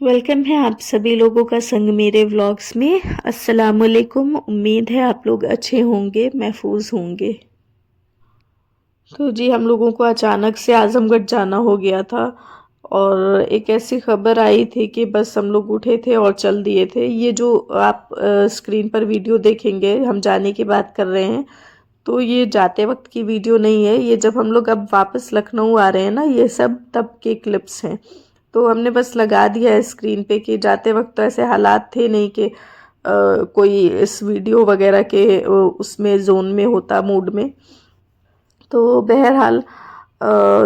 Welcome है आप सभी लोगों का संग मेरे व्लॉग्स में। अस्सलाम वालेकुम। उम्मीद है आप लोग अच्छे होंगे, महफूज होंगे। तो जी हम लोगों को अचानक से आजमगढ़ जाना हो गया था और एक ऐसी खबर आई थी कि बस हम लोग उठे थे और चल दिए थे। ये जो आप स्क्रीन पर वीडियो देखेंगे, हम जाने की बात कर रहे हैं, तो ये जाते वक्त की वीडियो नहीं है। ये जब हम लोग अब वापस लखनऊ आ रहे हैं ना, ये सब तब के क्लिप्स हैं। तो हमने बस लगा दिया है स्क्रीन पे कि जाते वक्त तो ऐसे हालात थे नहीं कि कोई इस वीडियो वगैरह के उसमें जोन में होता, मूड में। तो बहरहाल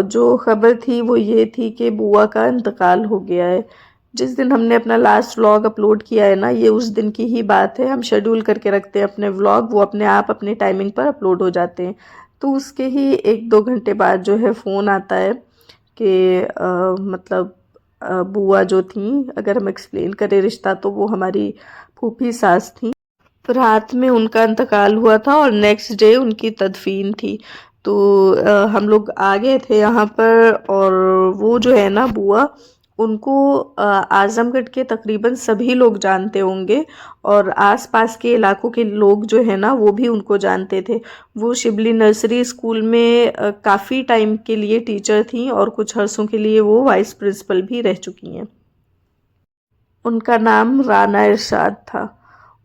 जो खबर थी वो ये थी कि बुआ का इंतकाल हो गया है। जिस दिन हमने अपना लास्ट व्लॉग अपलोड किया है ना, ये उस दिन की ही बात है। हम शेड्यूल करके रखते हैं अपने व्लॉग, वो अपने आप अपने टाइमिंग पर अपलोड हो जाते हैं। तो उसके ही 1-2 घंटे बाद जो है फ़ोन आता है कि मतलब बुआ जो थी, अगर हम एक्सप्लेन करें रिश्ता, तो वो हमारी फूफी सास थी। रात में उनका इंतकाल हुआ था और नेक्स्ट डे उनकी तदफीन थी। तो हम लोग आ गए थे यहाँ पर, और वो जो है ना बुआ, उनको आजमगढ़ के तकरीबन सभी लोग जानते होंगे और आसपास के इलाकों के लोग जो है ना वो भी उनको जानते थे। वो शिबली नर्सरी स्कूल में काफ़ी टाइम के लिए टीचर थी और कुछ अरसों के लिए वो वाइस प्रिंसिपल भी रह चुकी हैं। उनका नाम राना इरशाद था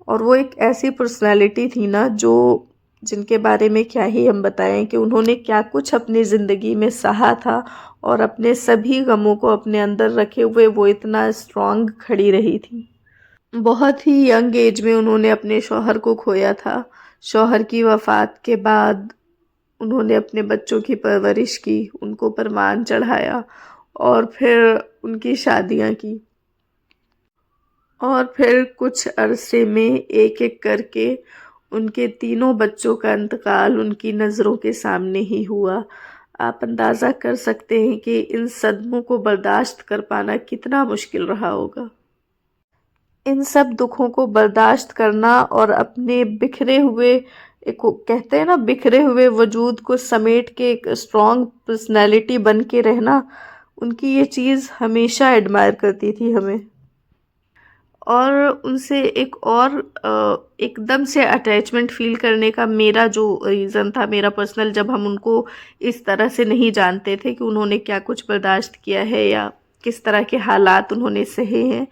और वो एक ऐसी पर्सनालिटी थी ना, जो जिनके बारे में क्या ही हम बताएं कि उन्होंने क्या कुछ अपनी ज़िंदगी में सहा था और अपने सभी गमों को अपने अंदर रखे हुए वो इतना स्ट्रांग खड़ी रही थी। बहुत ही यंग एज में उन्होंने अपने शौहर को खोया था। शौहर की वफ़ात के बाद उन्होंने अपने बच्चों की परवरिश की, उनको परवान चढ़ाया और फिर उनकी शादियां की। और फिर कुछ अरसे में एक एक करके उनके तीनों बच्चों का इंतकाल उनकी नज़रों के सामने ही हुआ। आप अंदाज़ा कर सकते हैं कि इन सदमों को बर्दाश्त कर पाना कितना मुश्किल रहा होगा। इन सब दुखों को बर्दाश्त करना और अपने बिखरे हुए, एक कहते हैं ना, बिखरे हुए वजूद को समेट के एक स्ट्रॉन्ग पर्सनैलिटी बन के रहना, उनकी ये चीज़ हमेशा एडमायर करती थी हमें। और उनसे एक और एकदम से अटैचमेंट फ़ील करने का मेरा जो रीज़न था, मेरा पर्सनल, जब हम उनको इस तरह से नहीं जानते थे कि उन्होंने क्या कुछ बर्दाश्त किया है या किस तरह के हालात उन्होंने सहे हैं,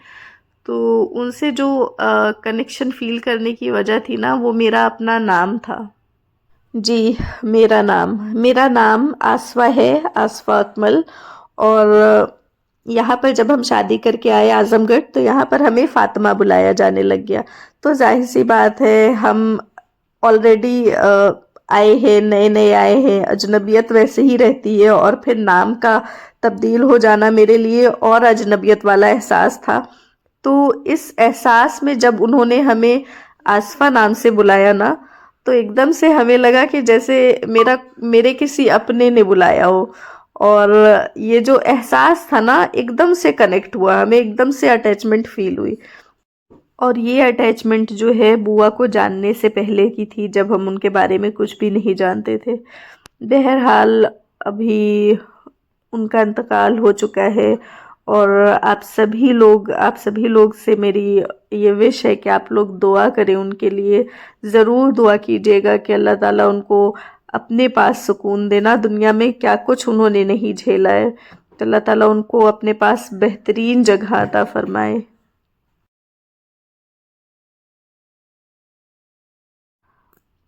तो उनसे जो कनेक्शन फ़ील करने की वजह थी ना, वो मेरा अपना नाम था। जी, मेरा नाम आसफ़ा है, आसफ़ा अकमल। और यहाँ पर जब हम शादी करके आए आज़मगढ़, तो यहाँ पर हमें फ़ातिमा बुलाया जाने लग गया। तो ज़ाहिर-सी बात है, हम ऑलरेडी आए हैं, नए-नए आए हैं, अजनबियत वैसे ही रहती है और फिर नाम का तब्दील हो जाना मेरे लिए और अजनबियत वाला एहसास था। तो इस एहसास में जब उन्होंने हमें आसफ़ा नाम से बुलाया ना, तो एकदम से हमें लगा कि जैसे मेरे किसी अपने ने बुलाया हो। और ये जो एहसास था ना, एकदम से कनेक्ट हुआ, हमें एकदम से अटैचमेंट फील हुई। और ये अटैचमेंट जो है बुआ को जानने से पहले की थी, जब हम उनके बारे में कुछ भी नहीं जानते थे। बहरहाल अभी उनका इंतकाल हो चुका है और आप सभी लोग से मेरी ये विश है कि आप लोग दुआ करें उनके लिए। ज़रूर दुआ कीजिएगा कि अल्लाह ताला उनको अपने पास सुकून देना। दुनिया में क्या कुछ उन्होंने नहीं झेला है, तो अल्लाह ताला उनको अपने पास बेहतरीन जगह अता फरमाए।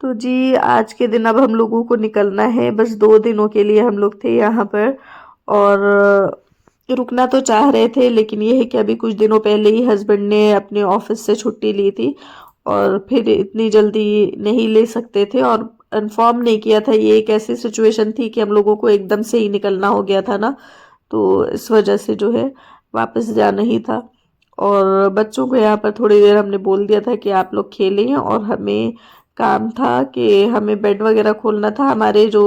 तो जी आज के दिन अब हम लोगों को निकलना है, बस 2 दिनों के लिए हम लोग थे यहाँ पर। और रुकना तो चाह रहे थे, लेकिन ये है कि अभी कुछ दिनों पहले ही हस्बैंड ने अपने ऑफिस से छुट्टी ली थी और फिर इतनी जल्दी नहीं ले सकते थे और इन्फॉर्म नहीं किया था। ये एक ऐसी सिचुएशन थी कि हम लोगों को एकदम से ही निकलना हो गया था ना, तो इस वजह से जो है वापस जाना ही था। और बच्चों को यहाँ पर थोड़ी देर हमने बोल दिया था कि आप लोग खेलें, और हमें काम था कि हमें बेड वगैरह खोलना था। हमारे जो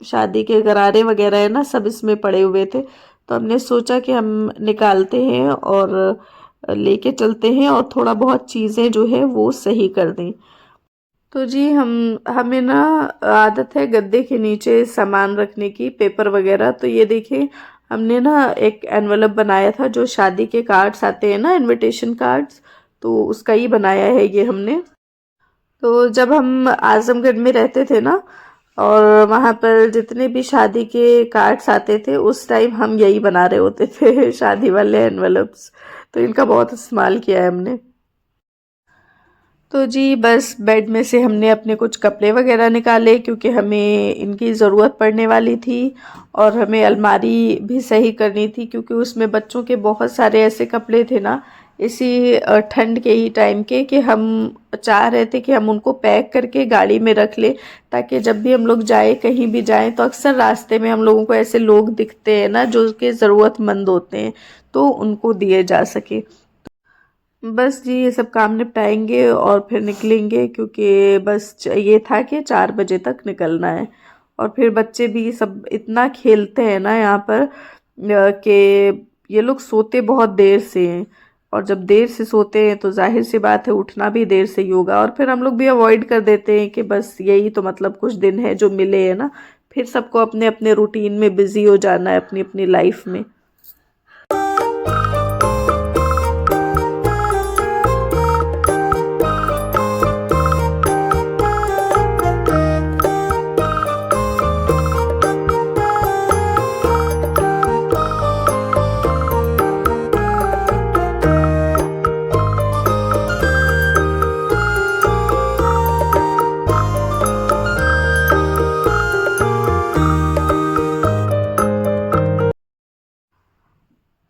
शादी के गरारे वगैरह है ना, सब इसमें पड़े हुए थे, तो हमने सोचा कि हम निकालते हैं और लेके चलते हैं और थोड़ा बहुत चीज़ें जो है वो सही कर दें। तो जी हमें ना आदत है गद्दे के नीचे सामान रखने की, पेपर वगैरह। तो ये देखिए, हमने ना एक एनवलप बनाया था, जो शादी के कार्ड्स आते हैं ना, इनविटेशन कार्ड्स, तो उसका ही बनाया है ये हमने। तो जब हम आजमगढ़ में रहते थे ना, और वहाँ पर जितने भी शादी के कार्ड्स आते थे, उस टाइम हम यही बना रहे होते थे शादी वाले एनवलप्स। तो इनका बहुत इस्तेमाल किया है हमने। तो जी बस बेड में से हमने अपने कुछ कपड़े वगैरह निकाले, क्योंकि हमें इनकी ज़रूरत पड़ने वाली थी, और हमें अलमारी भी सही करनी थी, क्योंकि उसमें बच्चों के बहुत सारे ऐसे कपड़े थे ना, इसी ठंड के ही टाइम के, कि हम चाह रहे थे कि हम उनको पैक करके गाड़ी में रख ले, ताकि जब भी हम लोग जाए, कहीं भी जाएं, तो अक्सर रास्ते में हम लोगों को ऐसे लोग दिखते हैं ना, जो कि ज़रूरतमंद होते हैं, तो उनको दिए जा सके। बस जी ये सब काम निपटाएंगे और फिर निकलेंगे, क्योंकि बस ये था कि 4 बजे तक निकलना है। और फिर बच्चे भी सब इतना खेलते हैं ना यहाँ पर, कि ये लोग सोते बहुत देर से हैं, और जब देर से सोते हैं तो जाहिर सी बात है उठना भी देर से ही होगा। और फिर हम लोग भी अवॉइड कर देते हैं कि बस यही तो मतलब कुछ दिन है जो मिले है ना, फिर सबको अपने अपने रूटीन में बिजी हो जाना है, अपनी अपनी लाइफ में।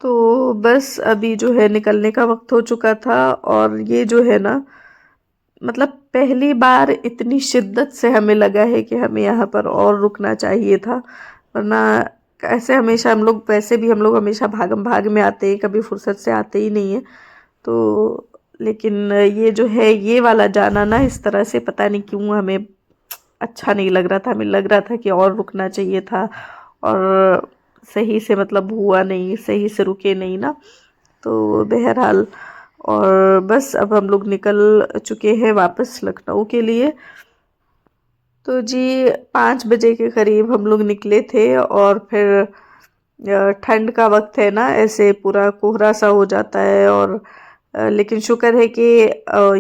तो बस अभी जो है निकलने का वक्त हो चुका था, और ये जो है ना, मतलब पहली बार इतनी शिद्दत से हमें लगा है कि हमें यहाँ पर और रुकना चाहिए था, वरना ऐसे हमेशा हम लोग, वैसे भी हम लोग हमेशा भागम भाग में आते हैं, कभी फुर्सत से आते ही नहीं है। तो लेकिन ये जो है, ये वाला जाना ना, इस तरह से पता नहीं क्यों हमें अच्छा नहीं लग रहा था। हमें लग रहा था कि और रुकना चाहिए था, और सही से मतलब हुआ नहीं, सही से रुके नहीं ना। तो बहरहाल, और बस अब हम लोग निकल चुके हैं वापस लखनऊ के लिए। तो जी 5 बजे के करीब हम लोग निकले थे, और फिर ठंड का वक्त है ना, ऐसे पूरा कोहरा सा हो जाता है। और लेकिन शुक्र है कि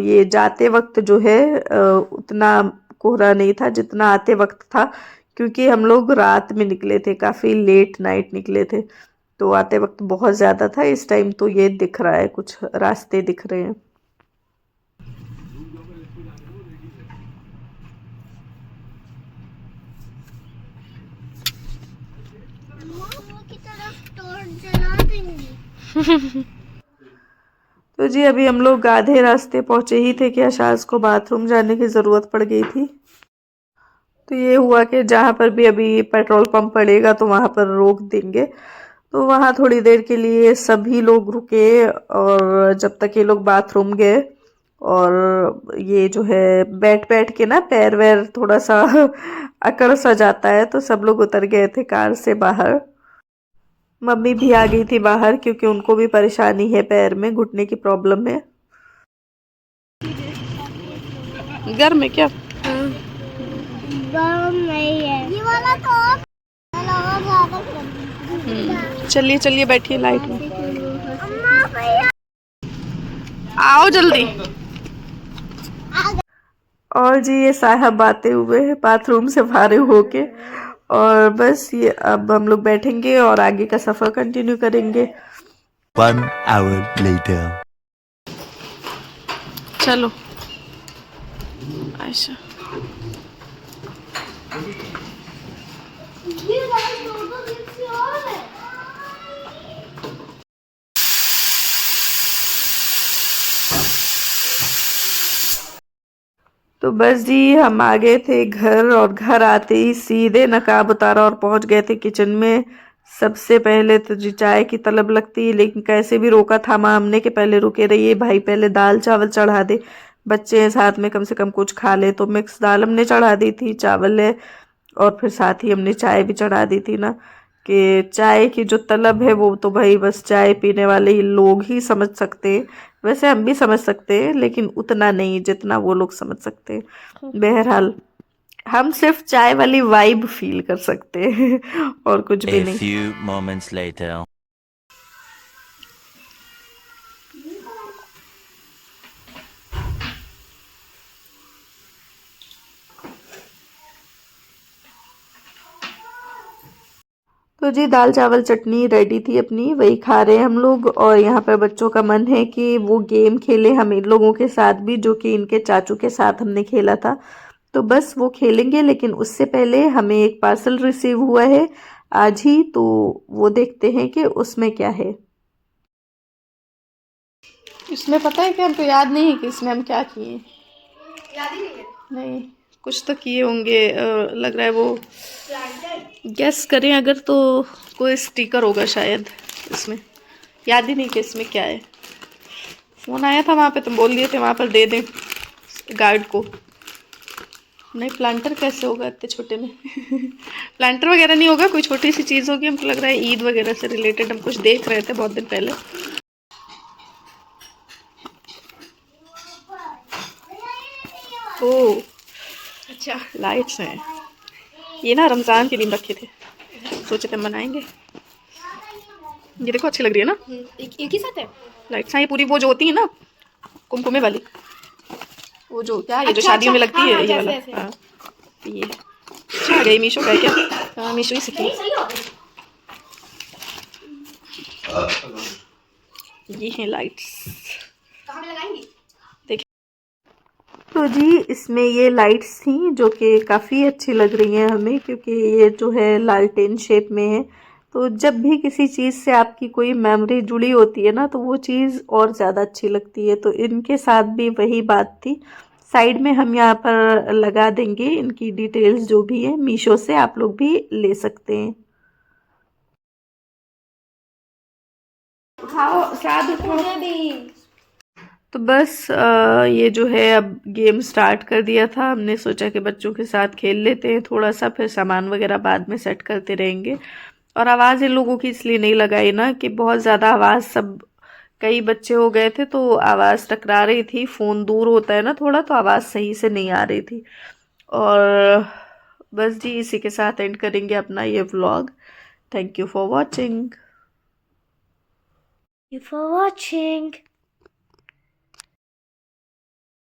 ये जाते वक्त जो है उतना कोहरा नहीं था जितना आते वक्त था, क्योंकि हम लोग रात में निकले थे, काफ़ी लेट नाइट निकले थे, तो आते वक्त बहुत ज़्यादा था। इस टाइम तो ये दिख रहा है, कुछ रास्ते दिख रहे हैं। की तरफ टॉर्च जला देंगी। तो जी अभी हम लोग आधे रास्ते पहुंचे ही थे कि अशाज को बाथरूम जाने की ज़रूरत पड़ गई थी। तो ये हुआ कि जहाँ पर भी अभी पेट्रोल पंप पड़ेगा तो वहाँ पर रोक देंगे। तो वहाँ थोड़ी देर के लिए सभी लोग रुके, और जब तक ये लोग बाथरूम गए, और ये जो है बैठ बैठ के ना पैर वैर थोड़ा सा अकड़ सा जाता है, तो सब लोग उतर गए थे कार से बाहर। मम्मी भी आ गई थी बाहर, क्योंकि उनको भी परेशानी है, पैर में घुटने की प्रॉब्लम है। घर में क्या नहीं है ये वाला तो। चलिए चलिए बैठिए लाइट में। आओ जल्दी। और जी ये साहब आते हुए बाथरूम से फारिग होके, और बस ये अब हम लोग बैठेंगे और आगे का सफर कंटिन्यू करेंगे। 1 hour later. चलो आयशा। तो बस जी हम आ गए थे घर, और घर आते ही सीधे नकाब उतारा और पहुंच गए थे किचन में। सबसे पहले तो जी चाय की तलब लगती, लेकिन कैसे भी रोका थामा हमने कि पहले रुके रहिए भाई, पहले दाल चावल चढ़ा दे, बच्चे हैं साथ में, कम से कम कुछ खा ले। तो मिक्स दाल हमने चढ़ा दी थी, चावल है, और फिर साथ ही हमने चाय भी चढ़ा दी थी ना, कि चाय की जो तलब है वो तो भाई बस चाय पीने वाले ही लोग ही समझ सकते हैं। वैसे हम भी समझ सकते हैं, लेकिन उतना नहीं जितना वो लोग समझ सकते हैं। बहरहाल हम सिर्फ चाय वाली वाइब फील कर सकते हैं और कुछ भी A नहीं। few moments later. तो जी दाल चावल चटनी रेडी थी अपनी, वही खा रहे हैं हम लोग। और यहाँ पर बच्चों का मन है कि वो गेम खेले हम इन लोगों के साथ भी, जो कि इनके चाचू के साथ हमने खेला था। तो बस वो खेलेंगे, लेकिन उससे पहले हमें एक पार्सल रिसीव हुआ है आज ही, तो वो देखते हैं कि उसमें क्या है। इसमें पता है कि हमको याद नहीं है कि इसमें हम क्या किए। याद ही नहीं है। नहीं, कुछ तो किए होंगे। लग रहा है वो, गेस करें अगर तो कोई स्टिकर होगा शायद इसमें। याद ही नहीं कि इसमें क्या है। फ़ोन आया था वहाँ पे, तुम बोल दिए थे वहाँ पर दे दें गार्ड को। नहीं, प्लांटर कैसे होगा इतने छोटे में। प्लांटर वगैरह नहीं होगा, कोई छोटी सी चीज़ होगी। हमको लग रहा है ईद वगैरह से रिलेटेड हम कुछ देख रहे थे बहुत दिन पहले। ओह अच्छा, लाइट्स हैं। ये ना रमज़ान के दिन रखे थे, सोचे थे बनाएंगे। ये देखो अच्छी लग रही है ना एक ही साथ है। लाइट्स। हाँ, ये पूरी वो जो होती है ना कुमकुमे वाली, वो जो क्या ये जो अच्छा, शादियों में अच्छा, लगती हाँ, है हाँ, ये जैसे वाला। ऐसे। हाँ, तो ये अच्छा आ गई। मीशो का है क्या? हाँ, मीशो ही से की। सही हो ये हैं लाइट्स। कहाँ पे लगाएंगी? तो जी इसमें ये लाइट्स थी जो कि काफ़ी अच्छी लग रही हैं हमें, क्योंकि ये जो है लालटेन शेप में है। तो जब भी किसी चीज़ से आपकी कोई मेमोरी जुड़ी होती है ना, तो वो चीज़ और ज़्यादा अच्छी लगती है। तो इनके साथ भी वही बात थी। साइड में हम यहाँ पर लगा देंगे इनकी डिटेल्स जो भी है, मीशो से आप लोग भी ले सकते हैं। उठाओ, साथ उठो। तो बस ये जो है अब गेम स्टार्ट कर दिया था। हमने सोचा कि बच्चों के साथ खेल लेते हैं थोड़ा सा, फिर सामान वगैरह बाद में सेट करते रहेंगे। और आवाज़ इन लोगों की इसलिए नहीं लगाई ना कि बहुत ज़्यादा आवाज़, सब कई बच्चे हो गए थे तो आवाज़ टकरा रही थी। फ़ोन दूर होता है ना थोड़ा, तो आवाज़ सही से नहीं आ रही थी। और बस जी इसी के साथ एंड करेंगे अपना ये vlog. Thank you for watching. You for watching.